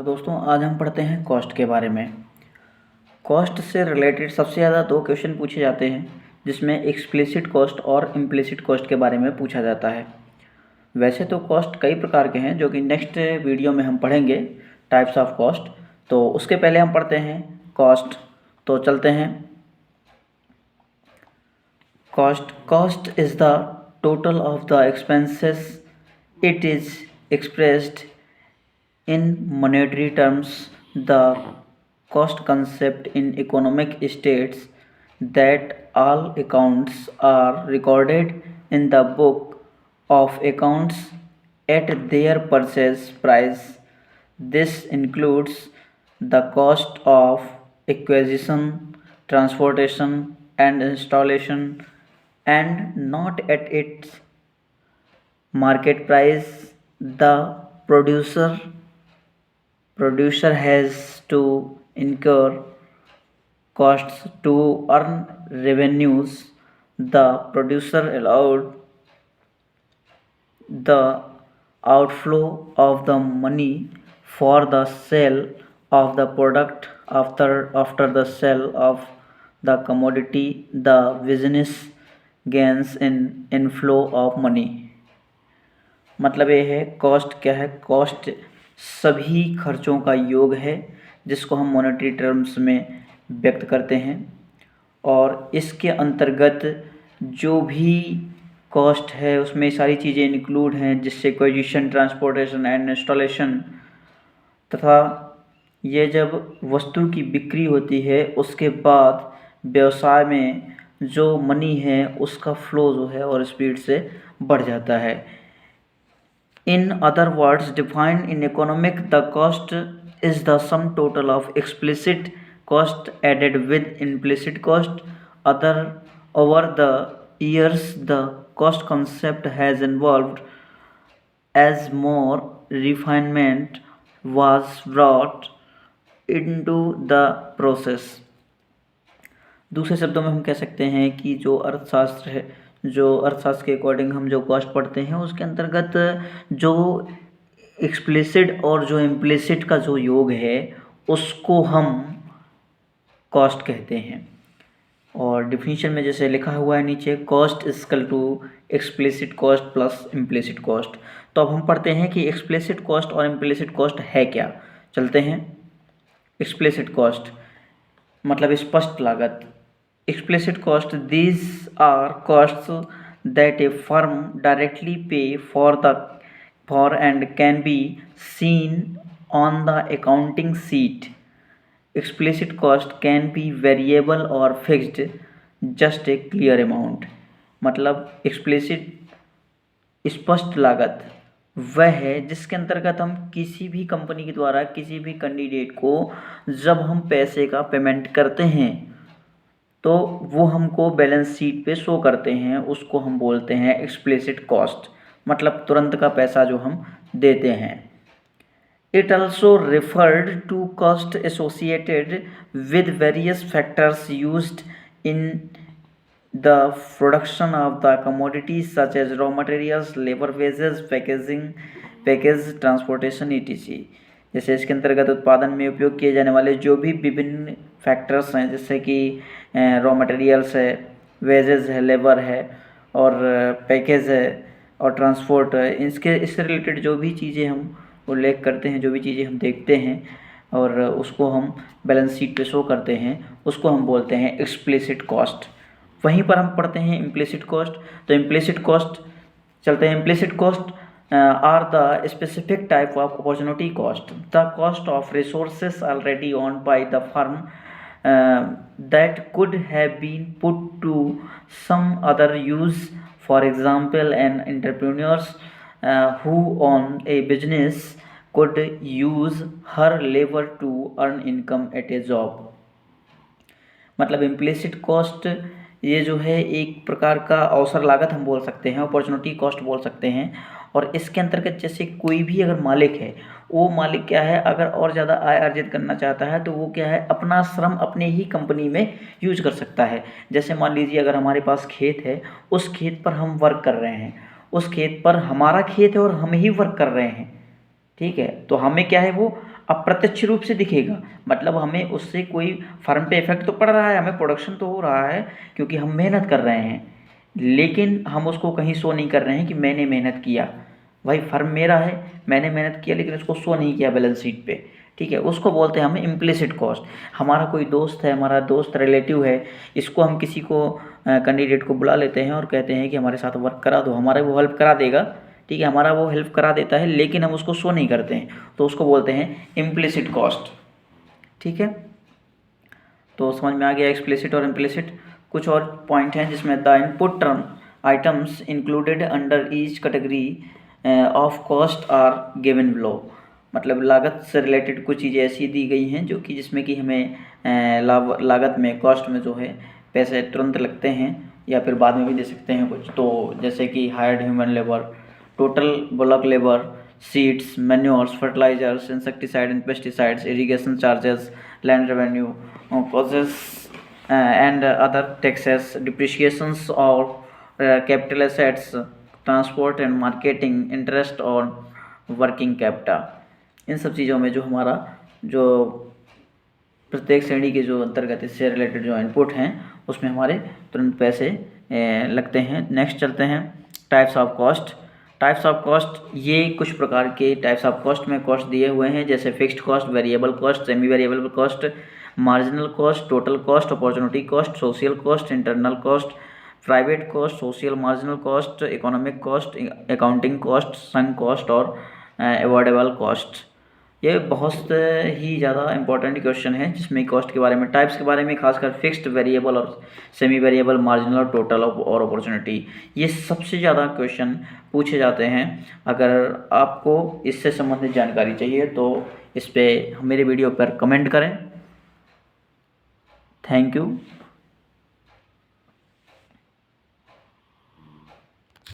दोस्तों आज हम पढ़ते हैं कॉस्ट के बारे में। कॉस्ट से रिलेटेड सबसे ज़्यादा दो क्वेश्चन पूछे जाते हैं, जिसमें एक्सप्लिसिट कॉस्ट और इम्प्लिसिट कॉस्ट के बारे में पूछा जाता है। वैसे तो कॉस्ट कई प्रकार के हैं, जो कि नेक्स्ट वीडियो में हम पढ़ेंगे, टाइप्स ऑफ कॉस्ट। तो उसके पहले हम पढ़ते हैं कॉस्ट। तो चलते हैं। Cost is the total of the expenses. It is expressed in monetary terms. The cost concept in economic states that all accounts are recorded in the book of accounts at their purchase price. This includes the cost of acquisition, transportation, and installation, and not at its market price. The producer has to incur costs to earn revenues. The producer allowed the outflow of the money for the sale of the product. After the sale of the commodity, the business gains in inflow of money. मतलब ये है cost क्या है। Cost सभी खर्चों का योग है, जिसको हम मॉनेटरी टर्म्स में व्यक्त करते हैं, और इसके अंतर्गत जो भी कॉस्ट है उसमें सारी चीज़ें इंक्लूड हैं, जिससे एक्विजिशन, ट्रांसपोर्टेशन एंड इंस्टॉलेशन, तथा ये जब वस्तु की बिक्री होती है उसके बाद व्यवसाय में जो मनी है उसका फ्लो जो है और स्पीड से बढ़ जाता है। In other words, defined in economic, the cost is the sum total of explicit cost added with implicit cost. Over the years, the cost concept has evolved as more refinement was brought into the process. दूसरे शब्दों में हम कह सकते हैं कि जो अर्थशास्त्र है, जो अर्थशास्त्र के अकॉर्डिंग हम जो कॉस्ट पढ़ते हैं, उसके अंतर्गत जो एक्सप्लिसिट और जो इम्प्लिसिट का जो योग है उसको हम कॉस्ट कहते हैं। और डिफिनीशन में जैसे लिखा हुआ है नीचे, cost is equal to explicit cost plus implicit cost. तो अब हम पढ़ते हैं कि एक्सप्लिसिट कॉस्ट और इम्प्लिसिट कॉस्ट है क्या। चलते हैं। एक्सप्लिसिट कॉस्ट मतलब स्पष्ट लागत। Explicit cost, these are costs that a firm directly pay for and can be seen on the accounting sheet. Explicit cost can be variable or fixed, just a clear amount. मतलब explicit स्पष्ट लागत वह है जिसके अंतर्गत हम किसी भी कंपनी के द्वारा किसी भी कैंडिडेट को जब हम पैसे का पेमेंट करते हैं तो वो हमको बैलेंस शीट पे शो करते हैं, उसको हम बोलते हैं एक्सप्लिसिट कॉस्ट, मतलब तुरंत का पैसा जो हम देते हैं। It also referred to cost associated with various factors used in the production of the commodities such as raw materials, labour wages, package, transportation etc। जैसे इसके अंतर्गत उत्पादन में उपयोग किए जाने वाले जो भी विभिन्न फैक्टर्स हैं, जैसे कि रॉ मटेरियल्स है, वेजेस है, लेबर है, और पैकेज है, और ट्रांसपोर्ट है, इससे रिलेटेड जो भी चीज़ें हम उल्लेख करते हैं, जो भी चीज़ें हम देखते हैं और उसको हम बैलेंस शीट पे शो करते हैं, उसको हम बोलते हैं एक्सप्लिसिट कॉस्ट। वहीं पर हम पढ़ते हैं इम्प्लिसिट कॉस्ट। तो इम्प्लिसिट कॉस्ट चलते हैं। Implicit cost are the specific type of opportunity cost, the cost of resources already owned by the firm that could have been put to some other use. For example, an entrepreneur who own a business could use her labor to earn income at a job. मतलब implicit cost ये जो है एक प्रकार का अवसर लागत हम बोल सकते हैं, अपॉर्चुनिटी कॉस्ट बोल सकते हैं। और इसके अंतर्गत जैसे कोई भी अगर मालिक है, वो मालिक क्या है, अगर और ज़्यादा आय अर्जित करना चाहता है तो वो क्या है, अपना श्रम अपने ही कंपनी में यूज कर सकता है। जैसे मान लीजिए अगर हमारे पास खेत है, उस खेत पर हम वर्क कर रहे हैं, उस खेत पर हमारा खेत है और हम ही वर्क कर रहे हैं, ठीक है, तो हमें क्या है, वो अप्रत्यक्ष रूप से दिखेगा, मतलब हमें उससे कोई फर्म पे इफेक्ट तो पड़ रहा है, हमें प्रोडक्शन तो हो रहा है क्योंकि हम मेहनत कर रहे हैं, लेकिन हम उसको कहीं शो नहीं कर रहे हैं कि मैंने मेहनत किया। भाई फर्म मेरा है, मैंने मेहनत किया, लेकिन उसको शो नहीं किया बैलेंस शीट पे, ठीक है, उसको बोलते हैं हमें इम्प्लिसिट कॉस्ट। हमारा कोई दोस्त है, हमारा दोस्त रिलेटिव है, इसको हम किसी को कैंडिडेट को बुला लेते हैं और कहते हैं कि हमारे साथ वर्क करा दो, हमारा वो हेल्प करा देगा, ठीक है, हमारा वो हेल्प करा देता है, लेकिन हम उसको शो नहीं करते हैं, तो उसको बोलते हैं इम्प्लिसिट कॉस्ट, ठीक है। तो समझ में आ गया एक्सप्लिसिट और इम्प्लिसिट। कुछ और पॉइंट हैं जिसमें the input term items included under each category of cost are given below, मतलब लागत से रिलेटेड कुछ चीज़ें ऐसी दी गई हैं जो कि जिसमें कि हमें लागत में, कॉस्ट में जो है पैसे तुरंत लगते हैं या फिर बाद में भी दे सकते हैं कुछ। तो जैसे कि hired human labour, total bulk labour, seeds, manures, fertilisers, insecticide and pesticides, irrigation charges, land revenue, causes and other taxes, depreciations or capital assets, transport and marketing, interest on working capital। इन सब चीज़ों में जो हमारा जो प्रत्येक श्रेणी के जो अंतर्गत इससे रिलेटेड जो इनपुट हैं उसमें हमारे तुरंत पैसे लगते हैं। नेक्स्ट चलते हैं types of cost. Types of cost, ये कुछ प्रकार के टाइप्स ऑफ कॉस्ट में कॉस्ट दिए हुए हैं, जैसे fixed cost, variable cost, semi variable cost, marginal cost, total cost, opportunity cost, social cost, internal cost, private cost, social marginal cost, economic cost, accounting cost, sunk cost और avoidable cost. ये बहुत ही ज़्यादा important question है जिसमें cost के बारे में, types के बारे में, खासकर फिक्स्ड, वेरिएबल और सेमी वेरिएबल, मार्जिनल और टोटल और अपॉर्चुनिटी, ये सबसे ज़्यादा क्वेश्चन पूछे जाते हैं। अगर आपको इससे संबंधित जानकारी चाहिए तो इस पे मेरे वीडियो पर कमेंट करें। Thank you.